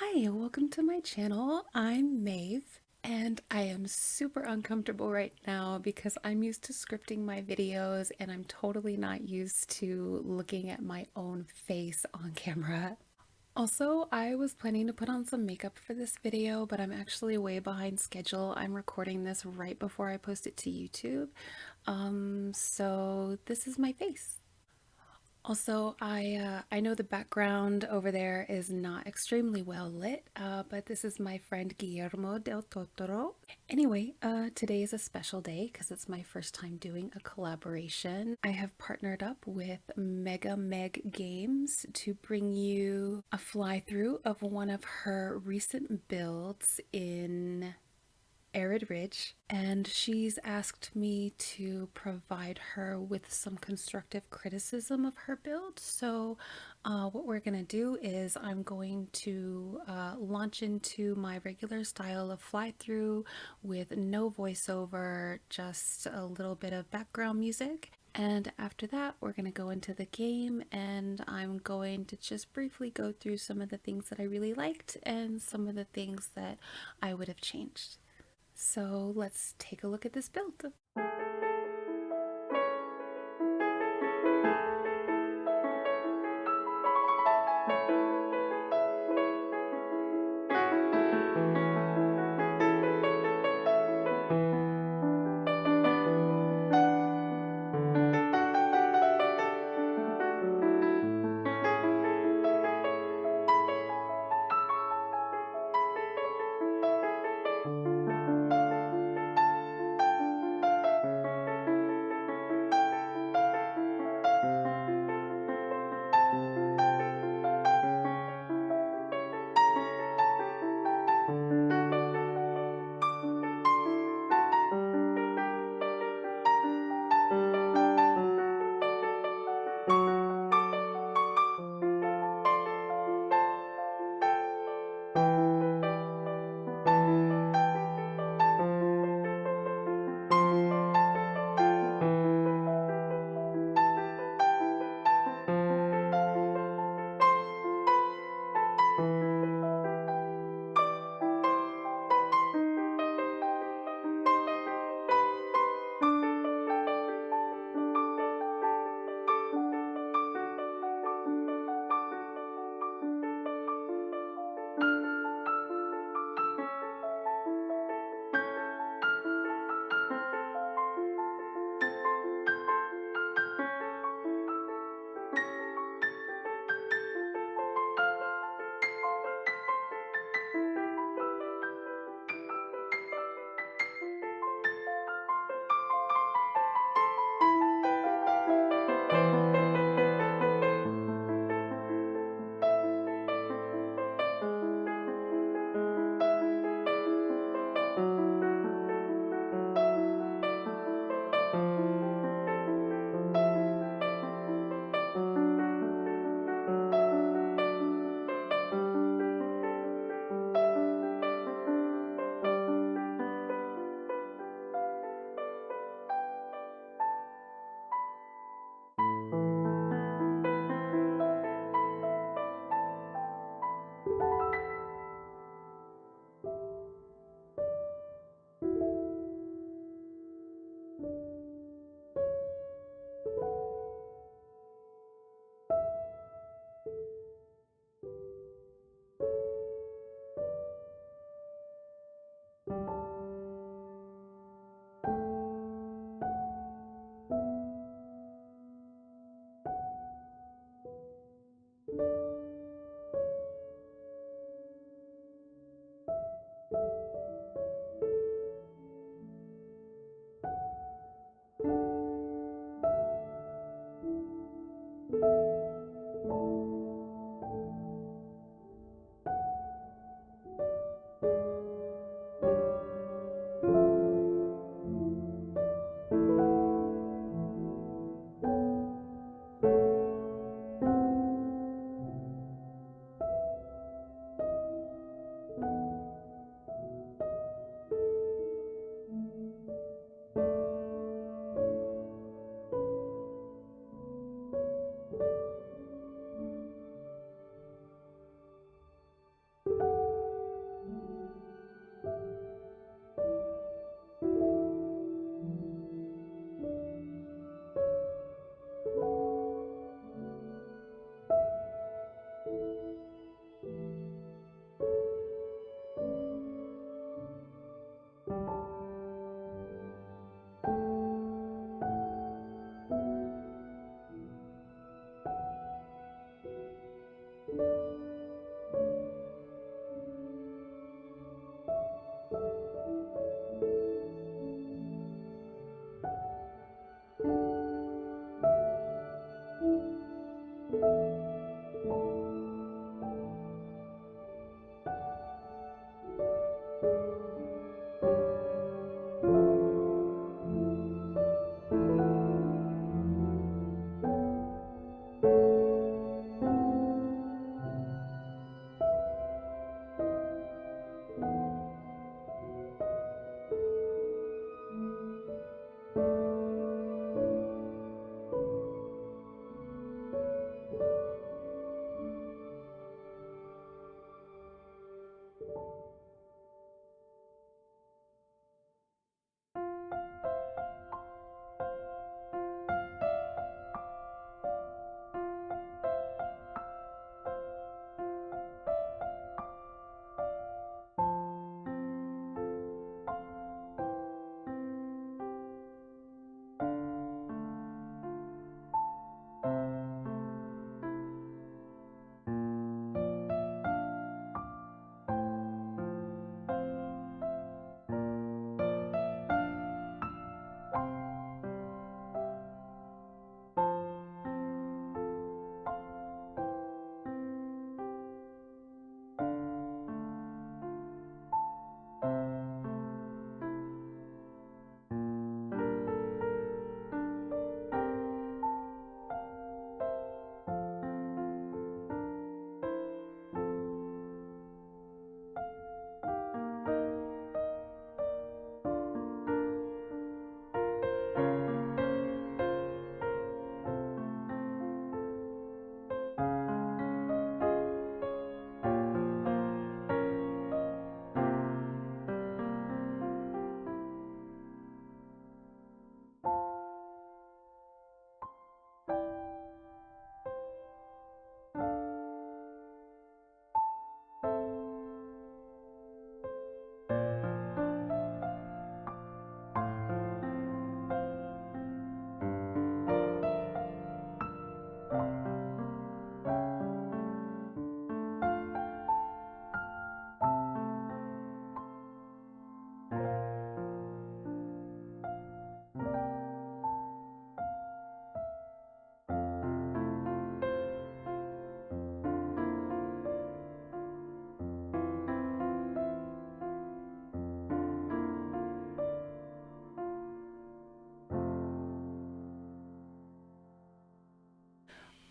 Hi, welcome to my channel. I'm Maeve, and I am super uncomfortable right now because I'm used to scripting my videos and I'm totally not used to looking at my own face on camera. Also, I was planning to put on some makeup for this video, but I'm actually way behind schedule. I'm recording this right before I post it to YouTube. So this is my face. Also, I know the background over there is not extremely well lit, but this is my friend Guillermo del Totoro. Anyway, today is a special day because it's my first time doing a collaboration. I have partnered up with MegaMeg Games to bring you a fly-through of one of her recent builds in Arid Ridge, and she's asked me to provide her with some constructive criticism of her build. So what we're going to do is I'm going to launch into my regular style of fly through with no voiceover, just a little bit of background music. And after that, we're going to go into the game, and I'm going to just briefly go through some of the things that I really liked and some of the things that I would have changed. So let's take a look at this build.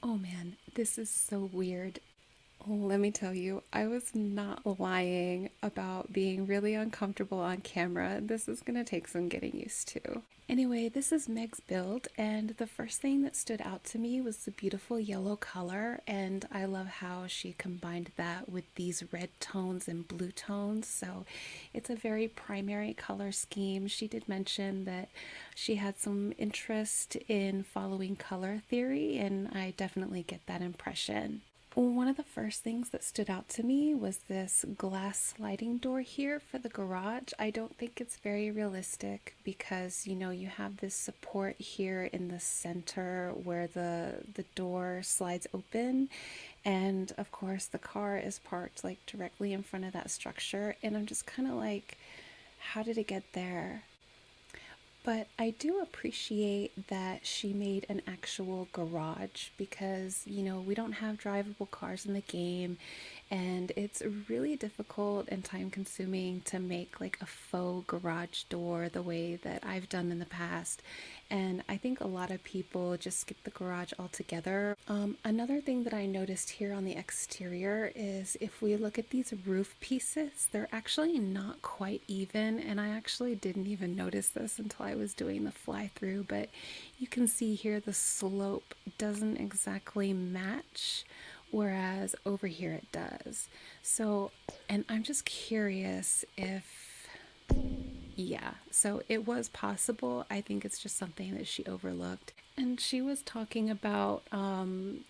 Oh man, this is so weird. Let me tell you, I was not lying about being really uncomfortable on camera. This is gonna take some getting used to. Anyway, this is Meg's build, and the first thing that stood out to me was the beautiful yellow color, and I love how she combined that with these red tones and blue tones. So it's a very primary color scheme. She did mention that she had some interest in following color theory, and I definitely get that impression. One of the first things that stood out to me was this glass sliding door here for the garage. I don't think it's very realistic because you have this support here in the center where the door slides open, and of course the car is parked like directly in front of that structure, and I'm just kind of like, how did it get there? But I do appreciate that she made an actual garage because, we don't have drivable cars in the game, and it's really difficult and time consuming to make like a faux garage door the way that I've done in the past. And I think a lot of people just skip the garage altogether. Another thing that I noticed here on the exterior is if we look at these roof pieces, they're actually not quite even. And I actually didn't even notice this until I was doing the fly through, but you can see here the slope doesn't exactly match, whereas over here it does. So, and I'm just curious if, yeah, so it was possible. I think it's just something that she overlooked. And she was talking about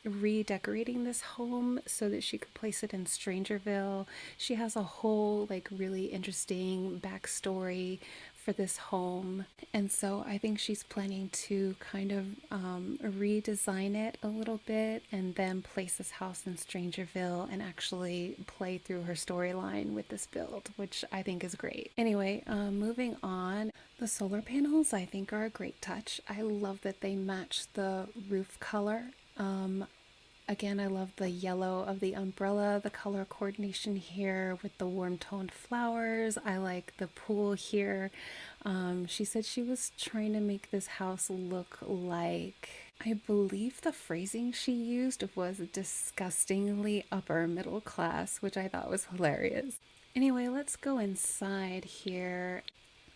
redecorating this home so that she could place it in Strangerville. She has a whole, like, really interesting backstory for this home. And so I think she's planning to kind of redesign it a little bit and then place this house in Strangerville and actually play through her storyline with this build, which I think is great. Anyway, moving on, the solar panels I think are a great touch. I love that they match the roof color. Again, I love the yellow of the umbrella, the color coordination here with the warm toned flowers. I like the pool here. She said she was trying to make this house look like, I believe the phrasing she used was disgustingly upper middle class, which I thought was hilarious. Anyway, let's go inside here.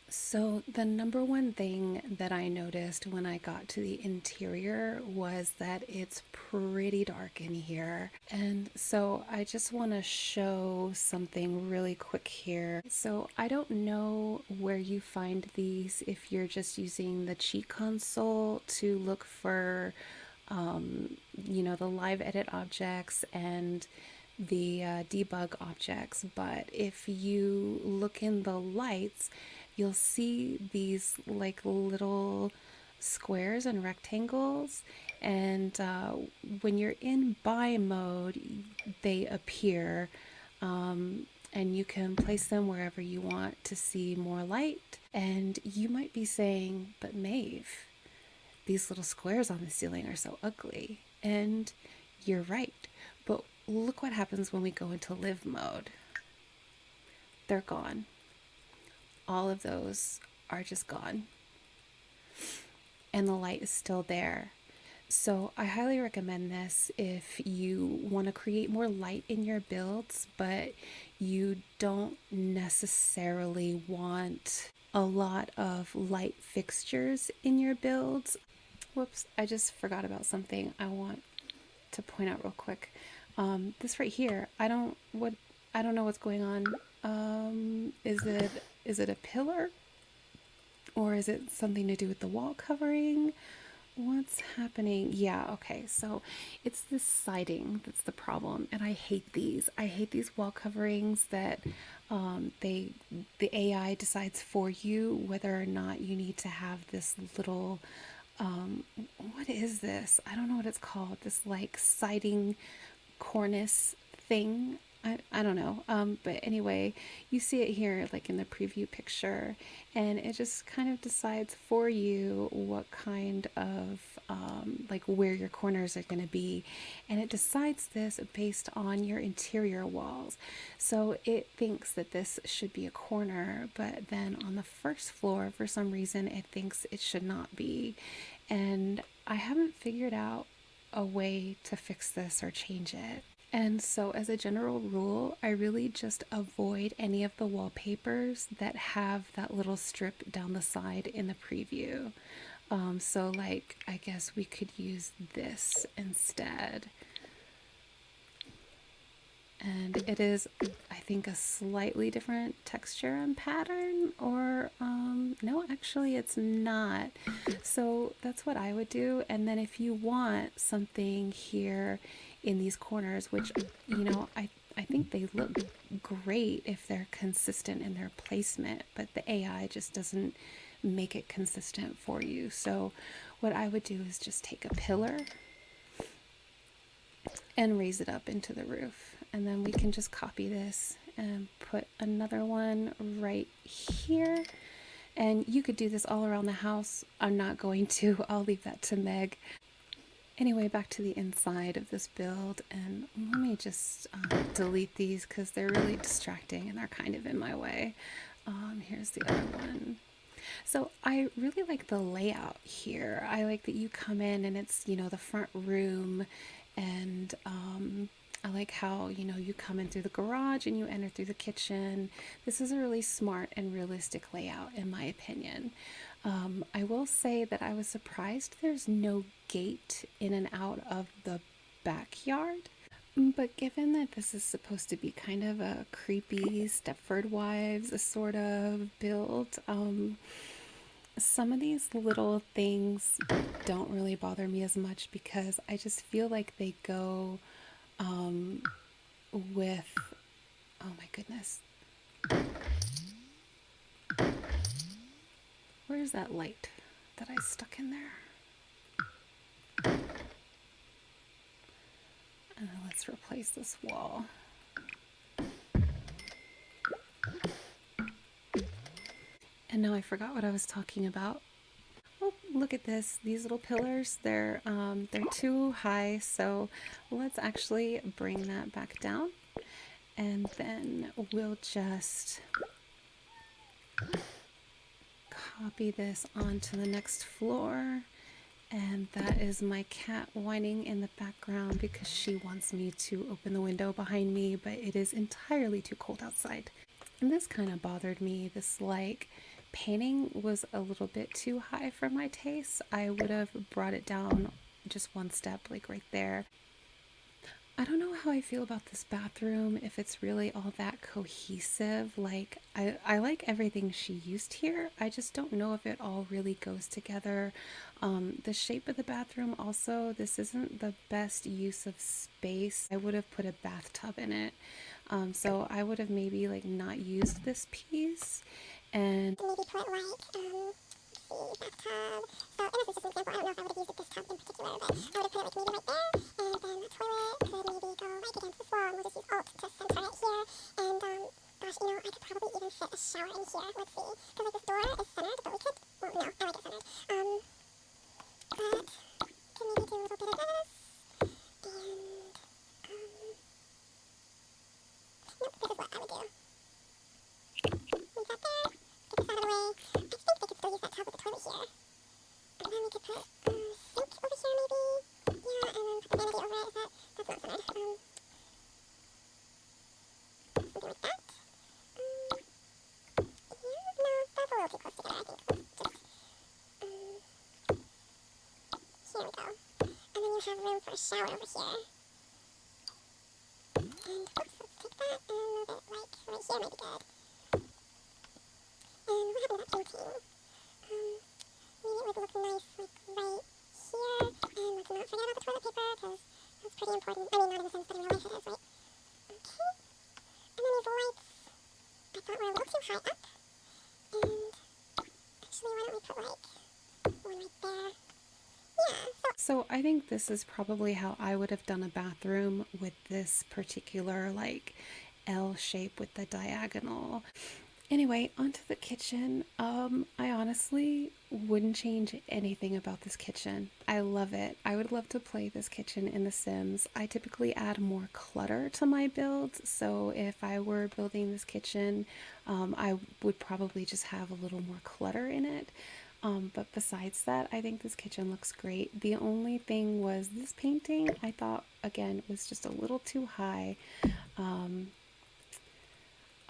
So, the number one thing that I noticed when I got to the interior was that it's pretty dark in here. And so, I just want to show something really quick here. So, I don't know where you find these if you're just using the cheat console to look for, the live edit objects and the debug objects, but if you look in the lights, you'll see these like little squares and rectangles, and when you're in buy mode they appear, and you can place them wherever you want to see more light. And you might be saying, but Maeve, these little squares on the ceiling are so ugly. And you're right, but look what happens when we go into live mode. They're gone. All of those are just gone, and the light is still there. So I highly recommend this if you want to create more light in your builds, but you don't necessarily want a lot of light fixtures in your builds. Whoops, I just forgot about something I want to point out real quick. This right here, I don't know what's going on. Is it a pillar, or is it something to do with the wall covering? What's happening? Yeah, okay. So it's this siding that's the problem, and I hate these. I hate these wall coverings that the AI decides for you whether or not you need to have this little what is this? I don't know what it's called. This like siding cornice thing. I don't know. But anyway, you see it here like in the preview picture, and it just kind of decides for you what kind of like where your corners are going to be, and it decides this based on your interior walls. So it thinks that this should be a corner, but then on the first floor for some reason it thinks it should not be. And I haven't figured out a way to fix this or change it. And so, as a general rule, I really just avoid any of the wallpapers that have that little strip down the side in the preview. So, like, I guess we could use this instead. And it is, I think, a slightly different texture and pattern, or no, actually it's not. So that's what I would do. And then if you want something here in these corners, which, you know, I think they look great if they're consistent in their placement, but the AI just doesn't make it consistent for you. So what I would do is just take a pillar and raise it up into the roof. And then we can just copy this and put another one right here. And you could do this all around the house. I'm not going to, I'll leave that to Meg. Anyway, back to the inside of this build, and let me just delete these because they're really distracting and they're kind of in my way. Here's the other one. So I really like the layout here. I like that you come in and it's, you know, the front room, and I like how, you know, you come in through the garage and you enter through the kitchen. This is a really smart and realistic layout in my opinion. I will say that I was surprised there's no gate in and out of the backyard. But given that this is supposed to be kind of a creepy Stepford Wives sort of build, some of these little things don't really bother me as much because I just feel like they go with, oh my goodness, where's that light that I stuck in there? Let's replace this wall. And now I forgot what I was talking about. Oh, look at this. These little pillars, they're too high, so let's actually bring that back down. And then we'll just copy this onto the next floor. And that is my cat whining in the background because she wants me to open the window behind me, but it is entirely too cold outside. And this kind of bothered me. This like painting was a little bit too high for my taste. I would have brought it down just one step, like right there. I don't know how I feel about this bathroom, if it's really all that cohesive. Like, I like everything she used here. I just don't know if it all really goes together. The shape of the bathroom also, this isn't the best use of space. I would have put a bathtub in it. So I would have maybe like not used this piece and maybe put like, let's see, bathtub. So, and this is just an example. I don't know if I would have used this tub in particular, but I would have put it like maybe right there, and then the toilet could maybe go right against this wall, and we'll just use Alt to center it here. And gosh, you know, I could probably even fit a shower in here. Let's see, because like this door is centered, but we could. Well, no, I like it centered. But could maybe do a little bit of this, and nope, this is what I would do. Leave that there. Get this out of the way. I think they could still use that tub with the toilet here. And then we could put a sink over here maybe. Yeah, and then put the vanity over it. That's not centered. Something like that. Yeah, no, that's a little too close together, I think. Let's just, here we go. And then you have room for a shower over here. And, oops, let's take that and move it, like, right here might be good. And what happened to that painting? Maybe it would look nice, like, right here. And let's not forget about the toilet paper, because that's pretty important. I mean, not in the sense, but in real life it is, right? Okay. And then these lights, I thought were a little too high up. And actually, why don't we put, like, one right there? Yeah, so I think this is probably how I would have done a bathroom with this particular like L shape with the diagonal. Anyway, onto the kitchen. I honestly wouldn't change anything about this kitchen. I love it. I would love to play this kitchen in The Sims. I typically add more clutter to my builds, so if I were building this kitchen, I would probably just have a little more clutter in it. But besides that, I think this kitchen looks great. The only thing was this painting, I thought, again, was just a little too high. Um,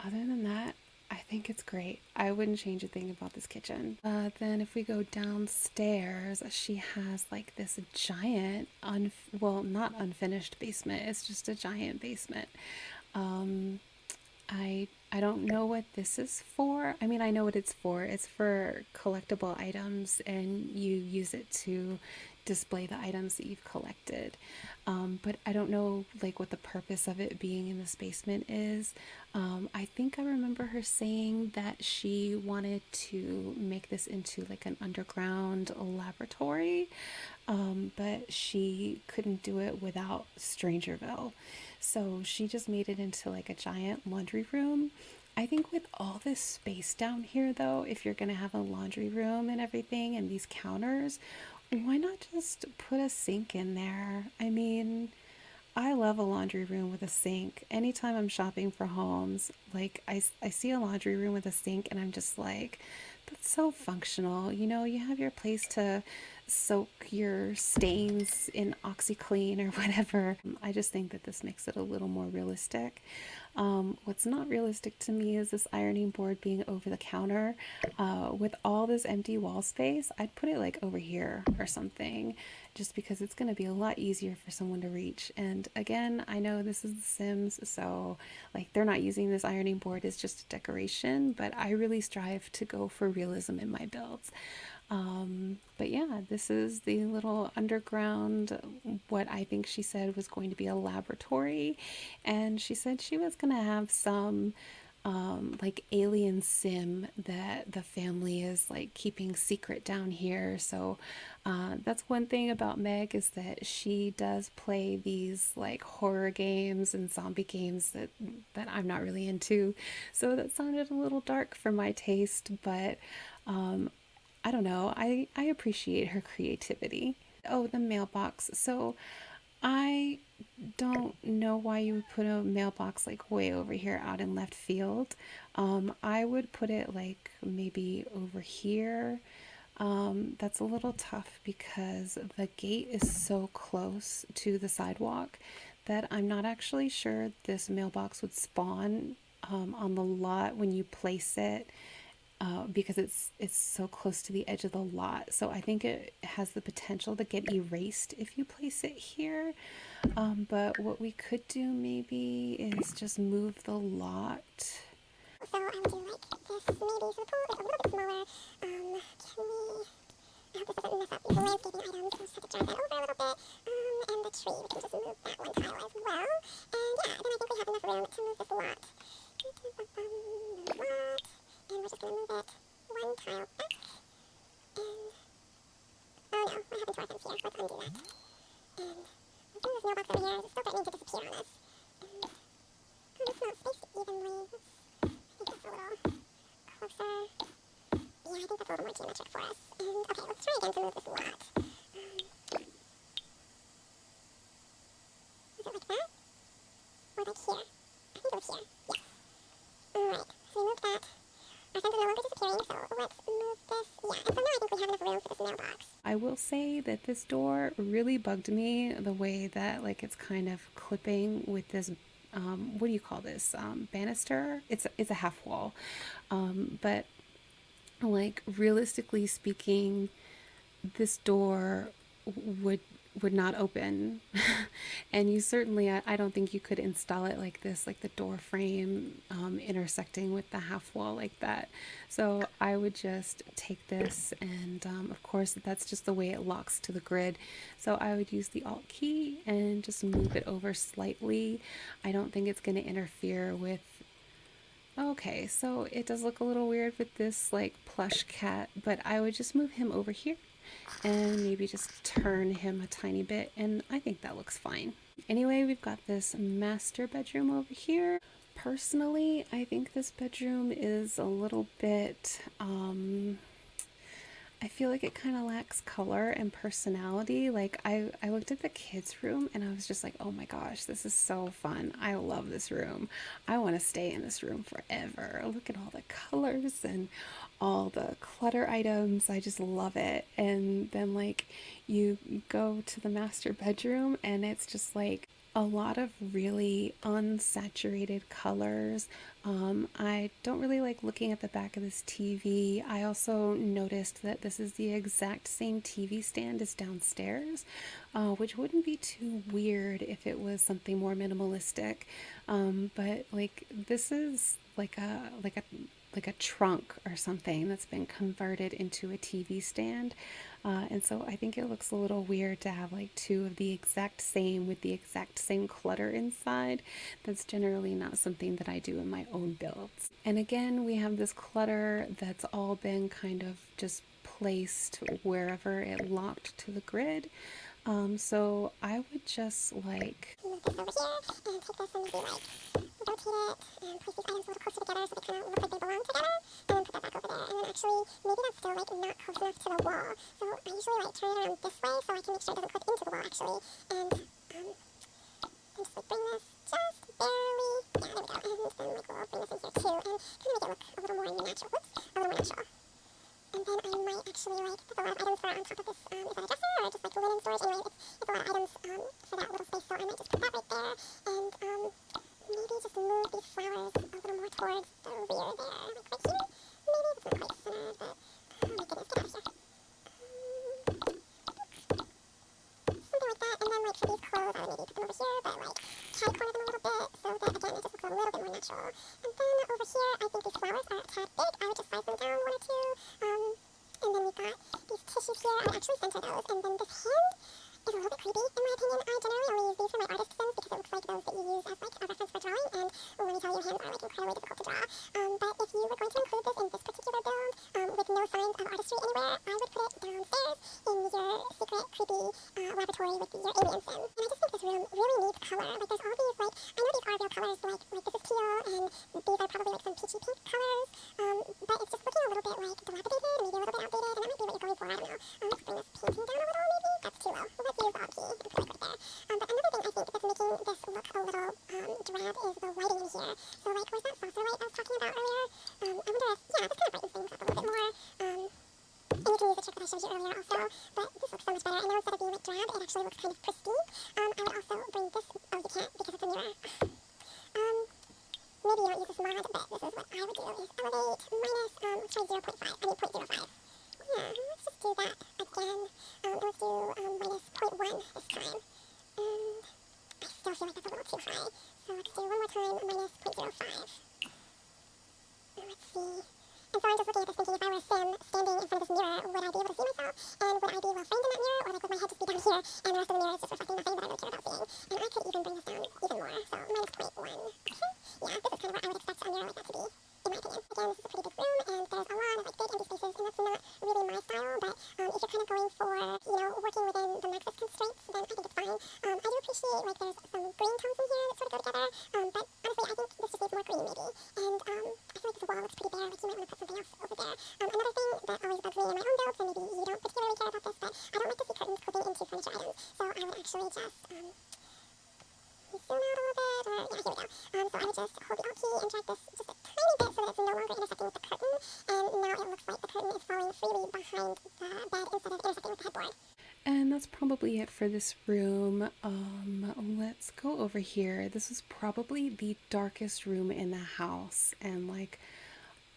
Other than that, I think it's great. I wouldn't change a thing about this kitchen. Then if we go downstairs, she has like this giant, well, not unfinished basement. It's just a giant basement. Um, I don't know what this is for. I mean, I know what it's for. It's for collectible items, and you use it to display the items that you've collected. But I don't know like what the purpose of it being in this basement is. I think I remember her saying that she wanted to make this into like an underground laboratory, but she couldn't do it without Strangerville. So she just made it into like a giant laundry room. I think with all this space down here, though, if you're going to have a laundry room and everything and these counters, why not just put a sink in there? I mean, I love a laundry room with a sink. Anytime I'm shopping for homes, like I see a laundry room with a sink and I'm just like, that's so functional. You know, you have your place to soak your stains in OxyClean or whatever. I just think that this makes it a little more realistic. What's not realistic to me is this ironing board being over the counter. With all this empty wall space, I'd put it like over here or something, just because it's going to be a lot easier for someone to reach. And again, I know this is The Sims, so like they're not using this ironing board as just a decoration, but I really strive to go for realism in my builds. But yeah, this is the little underground, what I think she said was going to be a laboratory. And she said she was going to have some like alien sim that the family is like keeping secret down here. So that's one thing about Meg, is that she does play these like horror games and zombie games that I'm not really into. So that sounded a little dark for my taste, but um, I don't know. I appreciate her creativity. Oh, the mailbox. So I don't know why you would put a mailbox like way over here out in left field. I would put it like maybe over here. That's a little tough because the gate is so close to the sidewalk that I'm not actually sure this mailbox would spawn on the lot when you place it, because it's so close to the edge of the lot. So I think it has the potential to get erased if you place it here. But what we could do maybe is just move the lot. So I would do like this maybe. So the pool is a little bit smaller. Can we? I hope this doesn't mess up these landscaping items. We'll just have to drag that over a little bit. And the tree, we can just move that one tile as well. And yeah, then I think we have enough room to move this lot. Move lot. And we're just gonna move it one tile back. And oh no, what happened to our fence here? Let's undo that. And let's move this mailbox over here. It's still threatening to disappear on us. And oh, it's not spaced evenly. I think that's a little closer. Yeah, I think that's a little more geometric for us. And okay, let's try again to move this lot. Was it like that? Or like here? I think it was here. Yes. Alright, so we moved that. Our fence is no longer disappearing, so let's move this. Yeah, and so now I think we have enough room for this mailbox. I will say that this door really bugged me, the way that like it's kind of clipping with this, what do you call this, banister. It's a half wall, but like realistically speaking, this door would would not open. And you certainly, I don't think you could install it like this, like the door frame intersecting with the half wall like that. So I would just take this, and of course that's just the way it locks to the grid. So I would use the Alt key and just move it over slightly. I don't think it's going to interfere with. Okay, so it does look a little weird with this like plush cat, but I would just move him over here and maybe just turn him a tiny bit, and I think that looks fine. Anyway, we've got this master bedroom over here. Personally, I think this bedroom is a little bit, I feel like it kind of lacks color and personality. Like I looked at the kids' room and I was just like, oh my gosh, this is so fun. I love this room. I want to stay in this room forever. Look at all the colors and all the clutter items. I just love it. And then, like, you go to the master bedroom, and it's just like a lot of really unsaturated colors. I don't really like looking at the back of this TV. I also noticed that this is the exact same TV stand as downstairs, which wouldn't be too weird if it was something more minimalistic. But like this is like a trunk or something that's been converted into a TV stand. And so I think it looks a little weird to have like two of the exact same with the exact same clutter inside. That's generally not something that I do in my own builds. And again, we have this clutter that's all been kind of just placed wherever it locked to the grid. So I would just like move this over here and take this and maybe like rotate it and place these items a little closer together so they kind of look like they belong together, and then put that back over there. And then actually, maybe that's still like not close enough to the wall, so I usually like turn it around this way so I can make sure it doesn't clip into the wall actually. And just like bring this just barely, yeah, there we go. And then like we'll bring this in here too, and kind of make it look a little more natural. Whoops, a little more natural. And then I might actually like put a lot of items for on top of this. Is that a dresser or just like linen storage? Anyway, it's a lot of items for that little space, so I might just put that right there. And maybe just move these flowers a little more towards the rear there, like right here. Maybe it's not quite centered, but oh my goodness, get out of here. Something like that. And then like for these clothes, I would maybe put them over here, but like tie corner them a little bit so that again it just looks a little bit more natural. And then over here, I think these flowers are a tad big. I would just size them down one or two. And then we've got these tissues here. I would actually center those. And then this hand is a little bit creepy in my opinion. I generally only use these for my artist sims because it looks like those that you use as like a reference for drawing. And let me tell you, hands are like incredibly difficult to draw. But if you were going to include this in this particular build with no signs of artistry anywhere, I would put it downstairs in your secret creepy laboratory with your alien sim. And I just think this room really needs color. Like there's all these like, I know these are real colors, like this is teal and these are probably like some peachy pink colors. But it's just looking a little bit like dilapidated, maybe a little bit outdated, and that might be what you're going for, I don't know. Let's bring this painting down a little maybe. That's too low. Let's use the key and put it like right there. But another thing I think that's making this look a little drab is the lighting in here. So like where's that saucer light I was talking about earlier? I wonder if, yeah, this kind of brightens things up a little bit more. And you can use the trick that I showed you earlier also, but this looks so much better. And now instead of being like drab, it actually looks kind of pristine. I would also bring this, oh you can't because it's a mirror. Maybe you don't use this mod, but this is what I would do, is elevate minus, let's try 0.5, I mean 0.05. Yeah, let's just do that again. Let's do minus 0.1 this time. And I still feel like that's a little too high. So let's do one more time, minus 0.05. Let's see. And so I'm just looking at this thinking if I were a sim standing in front of this mirror, would I be able to see myself? And would I be well framed in that mirror? Or like would my head just be down here and the rest of the mirror is just reflecting nothing that I really care about seeing? And I could even bring this down even more. So minus 0.1. Okay. Yeah, this is kind of what I would expect a mirror like that to be, in my opinion. Again, this is a pretty big room and there's a lot of like big empty spaces and that's not really my style, but if you're kind of going for, you know, working within the Maxis constraints, then I think it's fine. I do appreciate like there's some green tones in here that sort of go together, but honestly I think this just needs more green maybe. And I feel like this wall looks pretty bare, like you might want to put something else over there. Another thing that always bugs me in my own builds, and maybe you don't particularly care about this, but I don't like to see curtains clipping into furniture items. So I would actually just zoom out a little bit, or yeah, here we go. So I would just hold the Alt key and drag this just a tiny bit so that it's no longer intersecting with the curtain. And now it looks like the curtain is falling freely behind the bed instead of intersecting with the headboard. And that's probably it for this room. Let's go over here. This is probably the darkest room in the house, and like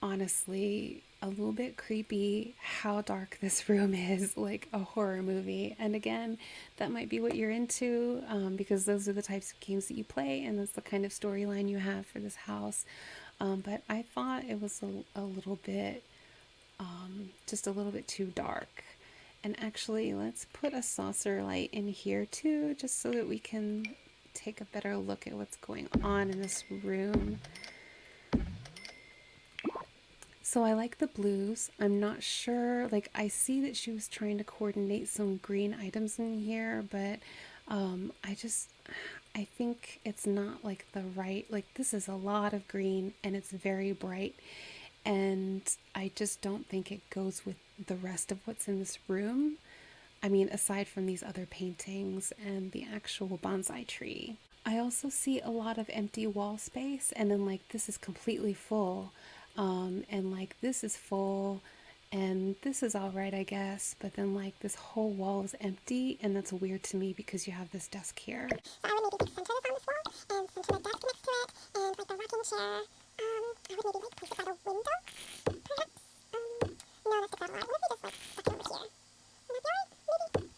honestly a little bit creepy how dark this room is, like a horror movie. And again, that might be what you're into, because those are the types of games that you play and that's the kind of storyline you have for this house. But I thought it was a little bit just a little bit too dark. And actually, let's put a saucer light in here too, just so that we can take a better look at what's going on in this room. So I like the blues. I'm not sure, like I see that she was trying to coordinate some green items in here, but I think it's not like the right, like this is a lot of green and it's very bright. And I just don't think it goes with the rest of what's in this room. I mean, aside from these other paintings and the actual bonsai tree. I also see a lot of empty wall space, and then like this is completely full. And like this is full and this is all right, I guess. But then like this whole wall is empty, and that's weird to me because you have this desk here. So I would maybe like center this on this wall and center my desk next to it and like the rocking chair. I would maybe like place it by the window, perhaps. No, that sticks out a lot. What if we just like stuck it over here? Would that be alright? Maybe.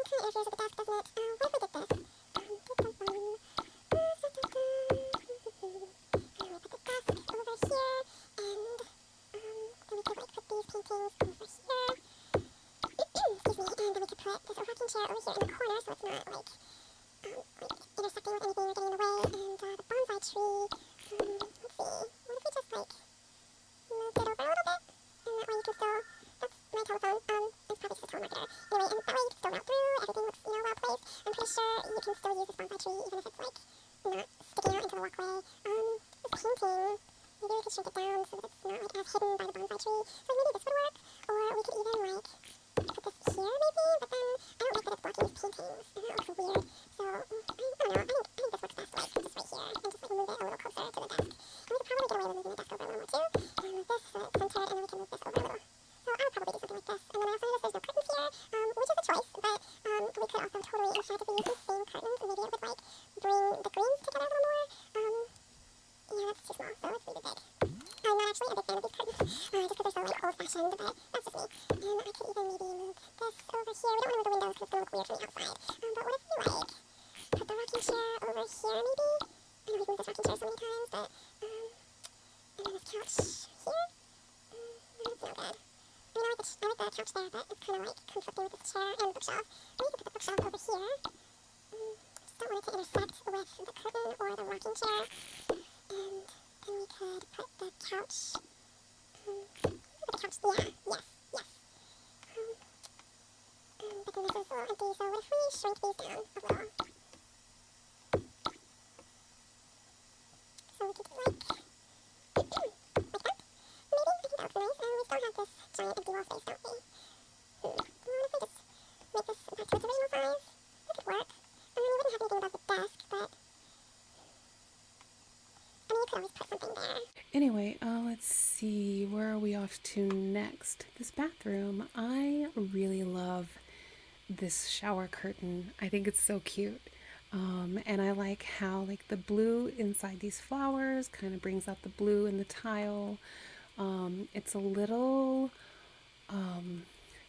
Kind of interferes with the desk, doesn't it? What if we did this? Anyway, put the desk over here, and then we could like put these paintings over here. Excuse me, and then we could put this rocking chair over here in the corner, so it's not like intersecting with anything or getting in the way, and the bonsai tree. Let's see. What if we just like moved it over a little bit, and that way you can still. That's my telephone. It's probably just a telemarketer. Anyway, and that way you can still route through. Everything looks, well placed. I'm pretty sure you can still use this bonsai tree even if it's like not sticking out into the walkway. This painting. Maybe we could shrink it down so that it's not like as hidden by the bonsai tree. So maybe this would work, or we could even like put this here maybe. But then I don't like that it's blocking these paintings, and that looks weird. So I don't know. I think this works best like just right here, and just like move it a little closer to the desk. And we could probably get away with moving the desk over a little more too. And move this so it's centered, and then we can move this over a little. So I would probably do something like this. And then I also noticed there's no curtains here, which is a choice, but we could also totally enchant if we use these same curtains, and maybe it would like bring the greens together a little more. Yeah, that's too small, so let's leave it big. I'm not actually a big fan of these curtains, just because they're so like old-fashioned, but that's just me. And I could even maybe move this over here. We don't want to move the windows because it's going to look weird from the outside. But what if we like put the rocking chair over here maybe? I know we've moved this rocking chair so many times, but and then this couch here. That's no good. I mean, I like the couch there, but it's kind of like conflicting with this chair and the bookshelf. Maybe we could put the bookshelf over here. Just don't want it to intersect with the curtain or the rocking chair. And then we could put the couch. Yeah, yes. But then this is a little empty, so what if we shrink these down a little? So we could do like that. Maybe I think that looks nice. We still have this giant empty wall space, don't we? What if we just make this back to its original size? That could work. We wouldn't have anything above the desk, but I mean, you could always put something there. Anyway, let's see, where are we off to next? This bathroom. I really love this shower curtain. I think it's so cute. And I like how like the blue inside these flowers kind of brings out the blue in the tile. It's a little,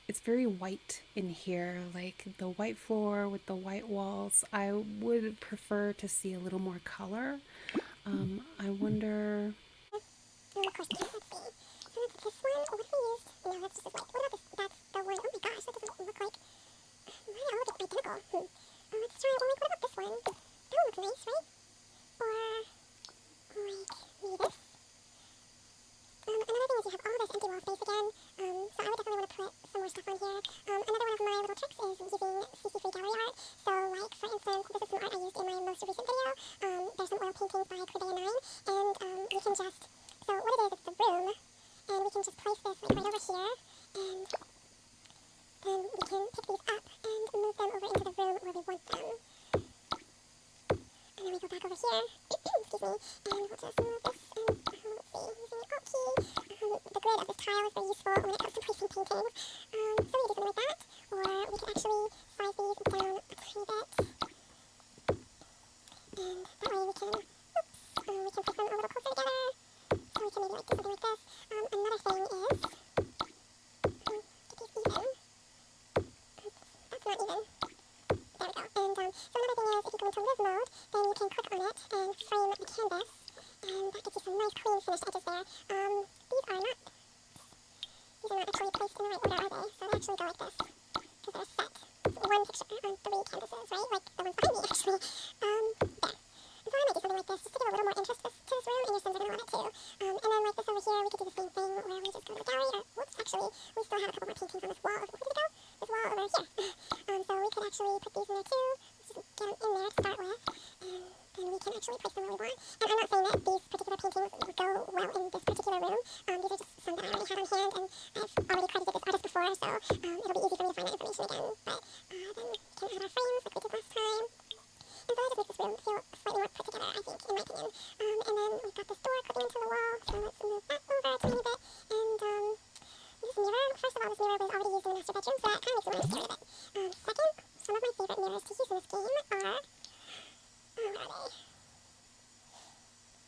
it's very white in here, like the white floor with the white walls. I would prefer to see a little more color. I wonder. Of course, let's see. So that's this one. What if we used? No, that's just as white. What about this? That's the one. Oh my gosh, that doesn't look like. Why are all of it identical? Let's try it. Well, like, what about this one? That one looks nice, right? Or like maybe this. Another thing is you have all this empty wall space again. So I would definitely want to put some more stuff on here. Another one of my little tricks is using CC3 gallery art. So like for instance, this is some art I used in my most recent video. There's some oil paintings by Corday and 9, and we can just. So what it is, it's a room, and we can just place this like right over here, and then we can pick these up and move them over into the room where we want them. And then we go back over here, excuse me, and we'll just move this, and let's see, using the Alt key. The grid of this tile is very useful when it comes to placing paintings. So we can do something like that, or we can actually size these down a tiny bit, and that way we can place them a little closer together. So we can maybe like do something like this. Another thing is, get these even. That's not even. There we go. And so another thing is, if you go into live mode, then you can click on it and frame the canvas, and that gives you some nice clean finished edges there. These are not actually placed in the right order, are they? So they actually go like this, because they're set. It's one picture on 3 canvases, right? Like the ones behind me, actually. There. So I might do something like this, just to give a little more interest to this room, and your sons are going to love it too. And then like this over here, we could do the same thing, where we just go to the gallery, or, whoops, actually, we still have a couple more paintings on this wall. Where did it go? This wall over here. So we could actually put these in there too, just get them in there to start with, and then we can actually place them where we want. And I'm not saying that these particular paintings would go well in this particular room. These are just some that I already had on hand, and I've already credited this artist before, so it'll be easy for me to find that information again. But then we can add our frames like we did last time. And so I just make this room feel slightly more put together, I think, in my opinion. And then we've got this door clipping into the wall, so let's move that over a tiny bit. And this mirror, first of all, this mirror was already used in the master bedroom, so that kind of makes me want to get rid of it. Second, some of my favorite mirrors to use in this game are, where are they?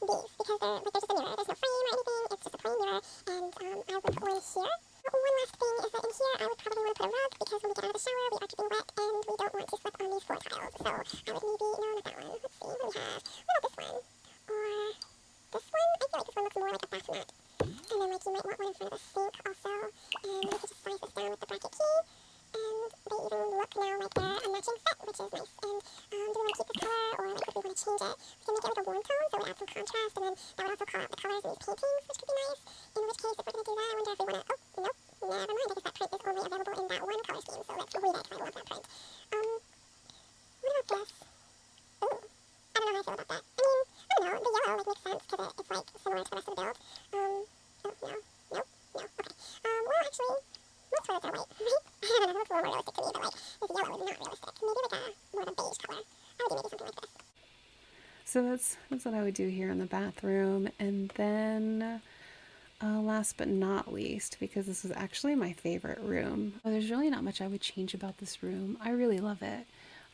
These, because they're just a mirror. There's no frame or anything, it's just a plain mirror, and I would put one here. One last thing is that in here I would probably want to put a rug, because when we get out of the shower we are dripping wet and we don't want to slip on these floor tiles. So I would maybe, no, not that one. Let's see, what do we have? What about this one? Or this one? I feel like this one looks more like a bath mat. And then like you might want one in front of the sink also. And we could just slice this down with the bracket key. And they even look now like they're a matching set, which is nice. And do we want to keep this color, or like would we want to change it? We can make it like a warm tone, so it would add some contrast, and then that would also call out the colors in these paintings, which could be nice. In which case, if we're going to do that, I wonder if we want to, oh, nope, never mind, I guess that print is only available in that one color scheme, so let's read it, because I love that print. What about this? Ooh, I don't know how I feel about that. I mean, I don't know, the yellow like makes sense, because it's like similar to the rest of the build. Oh, no, nope, no, okay. Well, actually, most toilets are white, right? I don't know, that looks a little more realistic to me, but like, this yellow is not realistic. Maybe like a more of a beige color. I would do maybe something like this. So that's what I would do here in the bathroom. And then last but not least, because this was actually my favorite room, there's really not much I would change about this room. I really love it.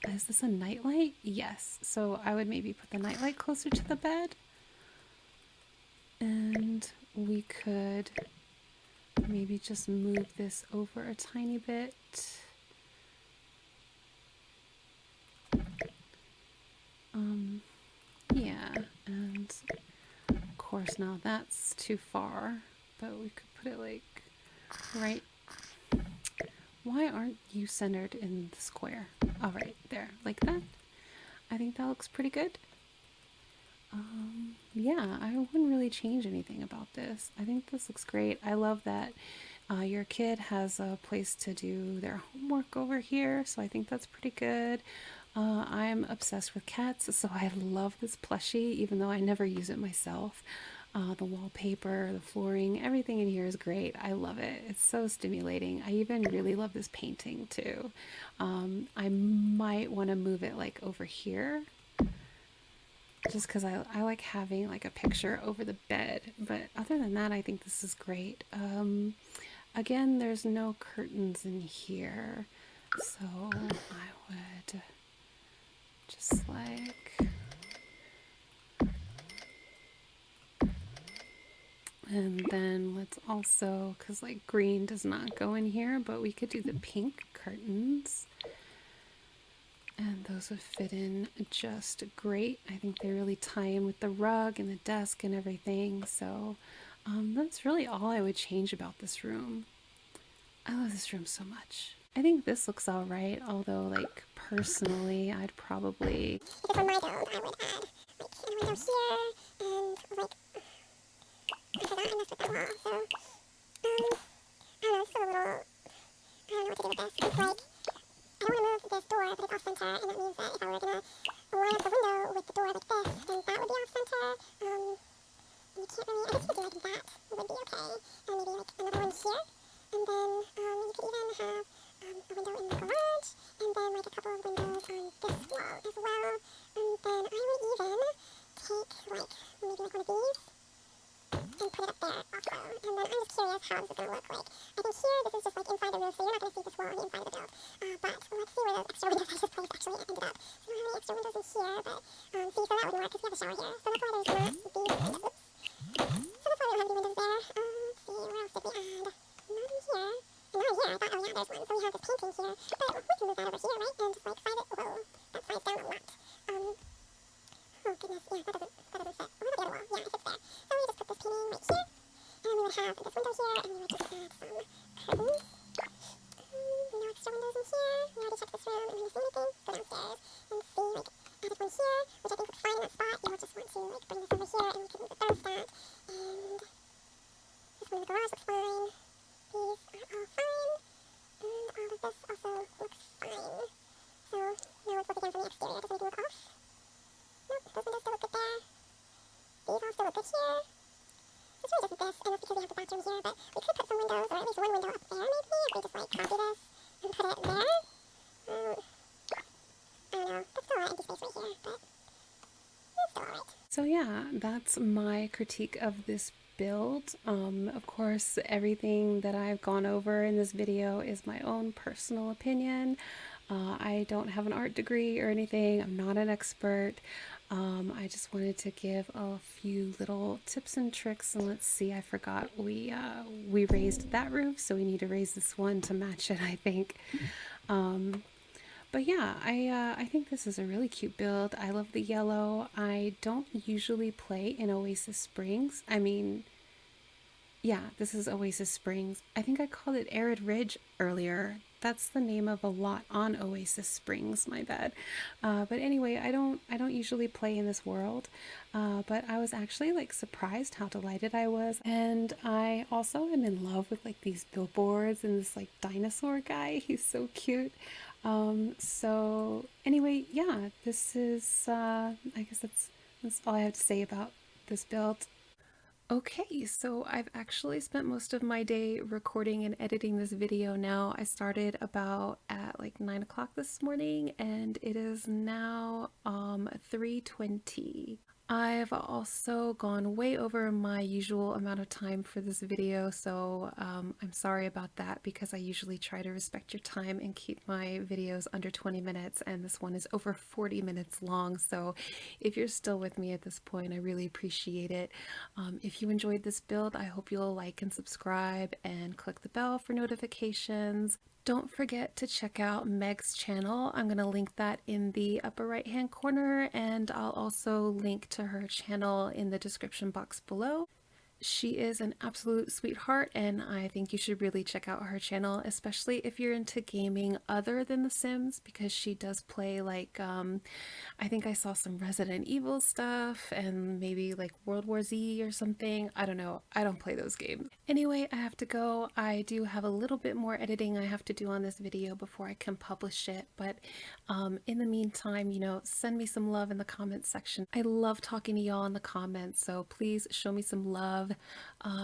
Is this a nightlight? Yes. So I would maybe put the nightlight closer to the bed. And we could maybe just move this over a tiny bit. Yeah, and of course now that's too far, but we could put it like right. Why aren't you centered in the square? All right, there, like that. I think that looks pretty good. Yeah, I wouldn't really change anything about this. I think this looks great. I love that your kid has a place to do their homework over here, so I think that's pretty good. I'm obsessed with cats, so I love this plushie, even though I never use it myself. The wallpaper, the flooring, everything in here is great. I love it. It's so stimulating. I even really love this painting too. I might want to move it like over here, just because I like having like a picture over the bed. But other than that, I think this is great. Again, there's no curtains in here, so I would just like, and then let's also, because like green does not go in here, but we could do the pink curtains. And those would fit in just great. I think they really tie in with the rug and the desk and everything. So that's really all I would change about this room. I love this room so much. I think this looks all right, although like personally, I'd probably... Because on my build, I would add like a window here, and like, I forgot I messed with that wall, so, I don't know, this is a little, I don't know what to do with this. It's like, I don't want to move this door, but it's off center, and that means that if I were gonna line up the window with the door like this, then that would be off center. And you can't really, I guess you could do like that, it would be okay. And maybe like another one here, and then you could even have a window in the garage, and then like a couple of windows on this wall as well. And then I would even take like maybe like one of these and put it up there also. And then I'm just curious how this is going to look like. I think here this is just like inside the roof, so you're not going to see this wall on the inside of the build. But let's see where those extra windows I just placed actually ended up. So I don't have any extra windows in here, but see, so that wouldn't work because we have a shower here. So that's why there's not these windows. Oops. So that's why we don't have any windows there. Let's see, where else did we add? Not in here. And not here, I thought, oh yeah, there's one. So we have this painting here, but we can move that over here, right? And just like size it, whoa, that size down a lot. Oh goodness, yeah, that doesn't fit. What about the other wall? Yeah, it fits there. So we just put this painting right here, and we would have this window here, and we would just add some curtains. No extra windows in here. We already checked this room, and we didn't see anything. Go downstairs and see, like, added one here, which I think looks fine in that spot. You will just want to, like, bring this over here, and we can move the thermostat. And this one in the garage looks fine. These are all fine. And all of this also looks fine. So now let's look again from the exterior. Does anything look off? Nope, those windows still look good there. These all still look good here. It's really just this, and that's because we have the bathroom here, but we could put some windows, or at least one window up there maybe, if we just like copy this and put it there. I don't know, that's still a lot of empty space right here, but So yeah, that's my critique of this build. Of course, everything that I've gone over in this video is my own personal opinion. I don't have an art degree or anything. I'm not an expert. I just wanted to give a few little tips and tricks. And let's see, I forgot we raised that roof, so we need to raise this one to match it, I think. Um, but yeah, I think this is a really cute build. I love the yellow. I don't usually play in Oasis Springs. I mean, yeah, this is Oasis Springs. I think I called it Arid Ridge earlier. That's the name of a lot on Oasis Springs. My bad. But anyway, I don't usually play in this world. But I was actually like surprised how delighted I was, and I also am in love with like these billboards and this like dinosaur guy. He's so cute. So anyway, yeah, this is. I guess that's all I have to say about this build. Okay, so I've actually spent most of my day recording and editing this video now. I started about at like 9 o'clock this morning and it is now 3:20. I've also gone way over my usual amount of time for this video, so I'm sorry about that because I usually try to respect your time and keep my videos under 20 minutes, and this one is over 40 minutes long, so if you're still with me at this point, I really appreciate it. If you enjoyed this build, I hope you'll like and subscribe and click the bell for notifications. Don't forget to check out Meg's channel. I'm going to link that in the upper right hand corner, and I'll also link to her channel in the description box below. She is an absolute sweetheart, and I think you should really check out her channel, especially if you're into gaming other than The Sims, because she does play like, I think I saw some Resident Evil stuff and maybe like World War Z or something. I don't know. I don't play those games. Anyway, I have to go. I do have a little bit more editing I have to do on this video before I can publish it, but in the meantime, send me some love in the comments section. I love talking to y'all in the comments, so please show me some love.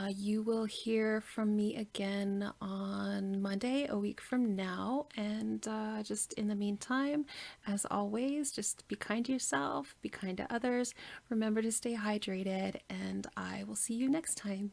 You will hear from me again on Monday, a week from now, and just in the meantime, as always, just be kind to yourself, be kind to others, remember to stay hydrated, and I will see you next time.